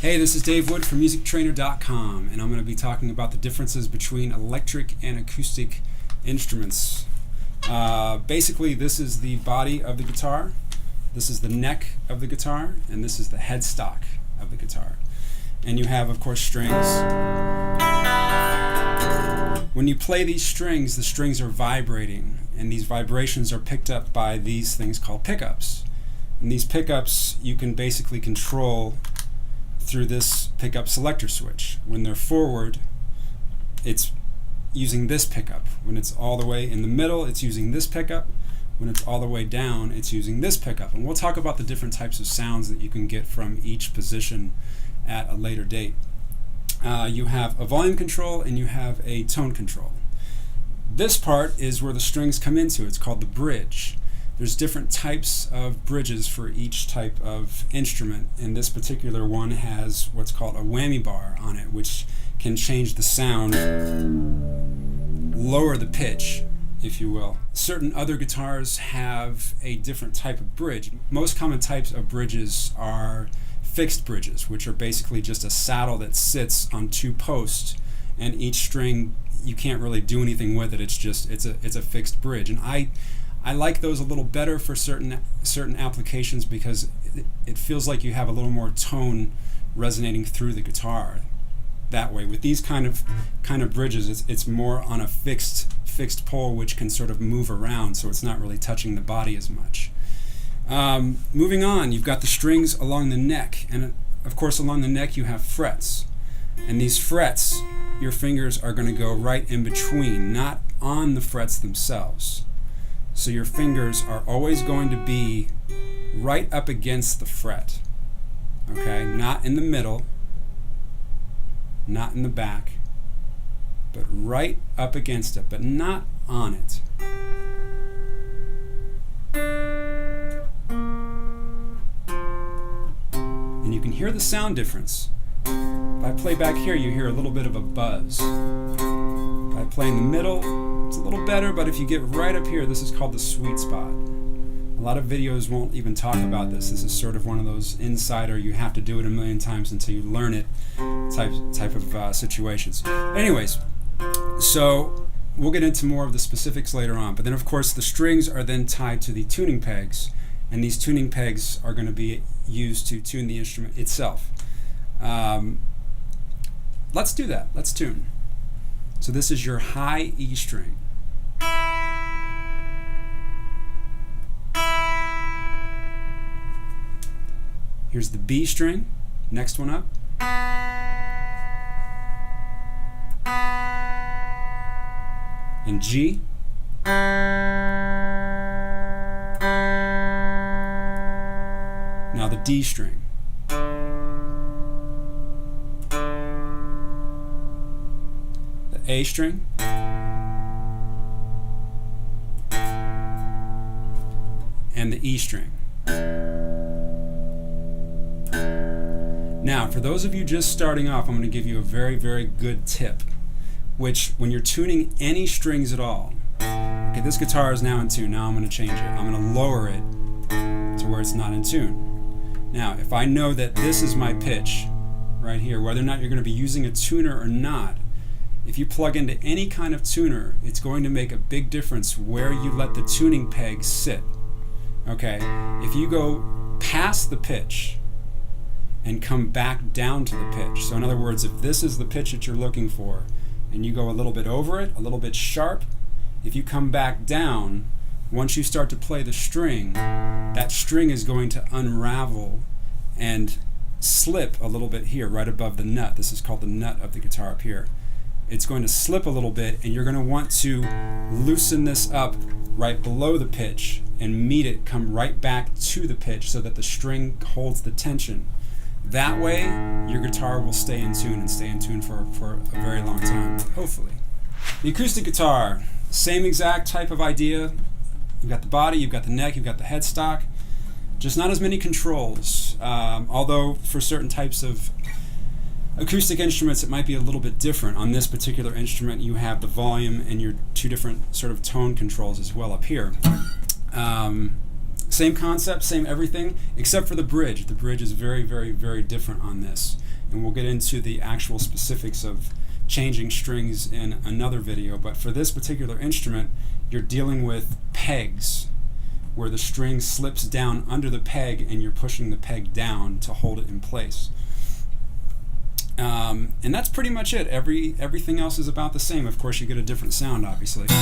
Hey, this is Dave Wood from MusicTrainer.com, and I'm going to be talking about the differences between electric and acoustic instruments. Basically, this is the body of the guitar, this is the neck of the guitar, and this is the headstock of the guitar. And you have, of course, strings. When you play these strings, the strings are vibrating, and these vibrations are picked up by these things called pickups. And these pickups you can basically control through this pickup selector switch. When they're forward, it's using this pickup. When it's all the way in the middle, it's using this pickup. When it's all the way down, it's using this pickup. And we'll talk about the different types of sounds that you can get from each position at a later date. You have a volume control and you have a tone control. This part is where the strings come into. It's called the bridge. There's different types of bridges for each type of instrument, and this particular one has what's called a whammy bar on it, which can change the sound, lower the pitch, if you will. Certain other guitars have a different type of bridge. Most common types of bridges are fixed bridges, which are basically just a saddle that sits on two posts, and each string, you can't really do anything with it. It's a fixed bridge, and I like those a little better for certain applications because it feels like you have a little more tone resonating through the guitar that way. With these kind of bridges, it's more on a fixed pole, which can sort of move around, so it's not really touching the body as much. Moving on, you've got the strings along the neck, and of course along the neck you have frets, and these frets, your fingers are going to go right in between, not on the frets themselves. So your fingers are always going to be right up against the fret, okay? Not in the middle, not in the back, but right up against it, but not on it. And you can hear the sound difference. If I play back here, you hear a little bit of a buzz. If I play in the middle, it's a little better, but if you get right up here, this is called the sweet spot. A lot of videos won't even talk about this. This is sort of one of those insider, you have to do it a million times until you learn it type of situations. Anyways, so we'll get into more of the specifics later on. But then, of course, the strings are then tied to the tuning pegs, and these tuning pegs are going to be used to tune the instrument itself. Let's do that. Let's tune. So this is your high E string. Here's the B string, next one up. And G. Now the D string. A string, and the E string. Now, for those of you just starting off, I'm going to give you a very, very good tip, which when you're tuning any strings at all, okay, this guitar is now in tune. Now I'm going to change it. I'm going to lower it to where it's not in tune. Now, if I know that this is my pitch right here, whether or not you're going to be using a tuner or not, if you plug into any kind of tuner, it's going to make a big difference where you let the tuning peg sit. Okay, if you go past the pitch and come back down to the pitch, so in other words, if this is the pitch that you're looking for and you go a little bit over it, a little bit sharp, if you come back down, once you start to play the string, that string is going to unravel and slip a little bit here, right above the nut. This is called the nut of the guitar up here. It's going to slip a little bit, and you're going to want to loosen this up right below the pitch and meet it, come right back to the pitch so that the string holds the tension. That way, your guitar will stay in tune and stay in tune for a very long time, hopefully. The acoustic guitar, same exact type of idea. You've got the body, you've got the neck, you've got the headstock, just not as many controls, although for certain types of acoustic instruments it might be a little bit different. On this particular instrument you have the volume and your two different sort of tone controls as well up here. Same concept, same everything, except for the bridge. The bridge is very, very, very different on this. and we'll get into the actual specifics of changing strings in another video. But for this particular instrument, you're dealing with pegs, where the string slips down under the peg and you're pushing the peg down to hold it in place. And that's pretty much it. Everything else is about the same. Of course, you get a different sound, obviously. Okay.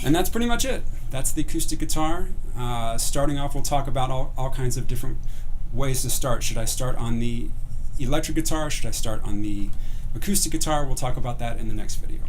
And that's pretty much it. That's the acoustic guitar. Starting off, we'll talk about all kinds of different ways to start. Should I start on the electric guitar? Should I start on the acoustic guitar? We'll talk about that in the next video.